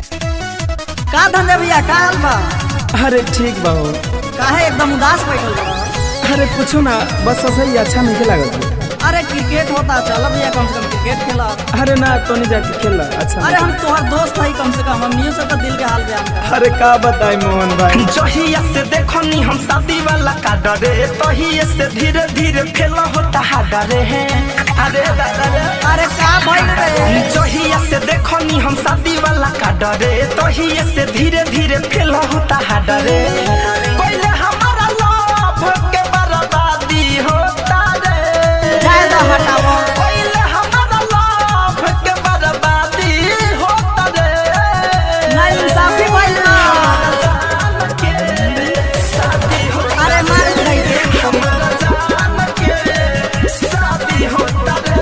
का धंधे भैया का हाल बा? अरे ठीक बा हो। काहे एकदम उदास बैठल बा? अरे कुछो ना, बस सही अच्छा नहीं लागत। अरे क्रिकेट होता, चल भैया कम से कम क्रिकेट खेला। अरे ना तो नहीं जाके खेला अच्छा। अरे हम तोहर दोस्त है, कम से कम हमनियों से तो दिल के हाल बयान कर। अरे का बताई मोहन भाई, जहिया से देखो नी हम शादी वाला का डरे, तहिए से धीरे धीरे फेला होता है डरे हैं। अरे अरे का भाई रे, जहिया से देखो नी हम शादी वाला का डरे, तहिए से धीरे धीरे फेला होता है डरे। पहले हमारा लव के बर्बादी होता रे, जायदा हटाओ। पहले हमारा लव के बर्बादी होता रे। ना इंसाफी भाई ना। अरे मार दे हमारा जान के शादी होता रे।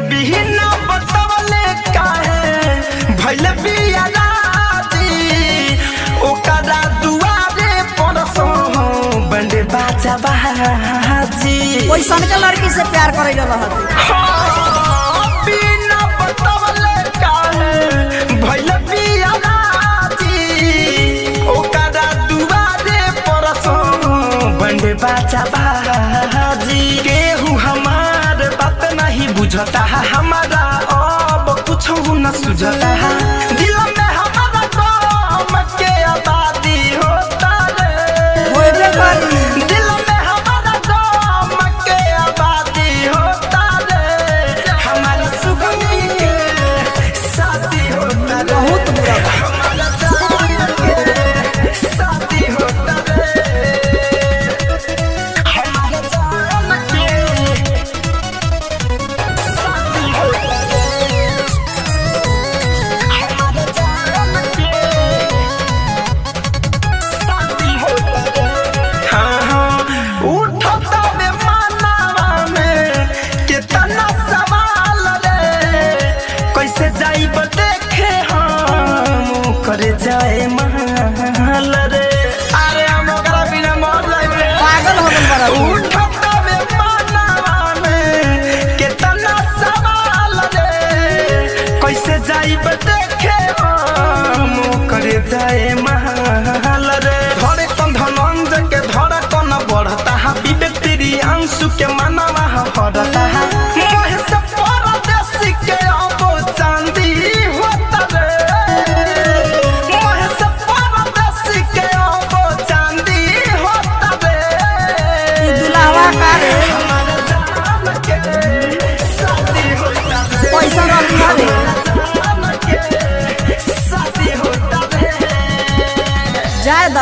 बिना बतवले काहे भइल बिया राती, ओकरा दुआरे परसो बंदे बाजा बाजी। कोई सन के लड़की से प्यार करे रहत। बिना बतवले काहे भइल बिया राती, ओकरा दुआरे परसो बंदे बाजा बाजी। केहू हमार बात नहीं बुझता है, हमारा अब कुछ न सुझता है। दिल में हमारा गम के आबादी होता रे, होइबे करी। दिल में हमारा गम के आबादी होता रे। हमारी सुगंधी के शादी होता रे, बहुत बुरा बा। हमारा जान के शादी होता रे, हमारा जान के शादी होता रे, हमारा जान के शादी होता रे। हाँ हाँ उठता बे मानवा में कितना सवाल रे, कैसे जाइब देखे हम करे जाए महल रे। अरे हम ओकरा बिना मर जाइब रे, पागल हो गइल बड़ा तू। उठता बे मानवा में कितना सवाल रे, कैसे जाइब देखे हम करे जाए महल रे। धरे कन धनंज के धरा कन बढ़ता है, विवेक तेरी अंशु के मनवा हरता है। मोह से परदेसी के अब चांदी होता रे, मोह से परदेसी के अब चांदी होता रे। ई दुल्हवा का रे, हमारा जान के शादी होता रे। पैसा रखी हवे।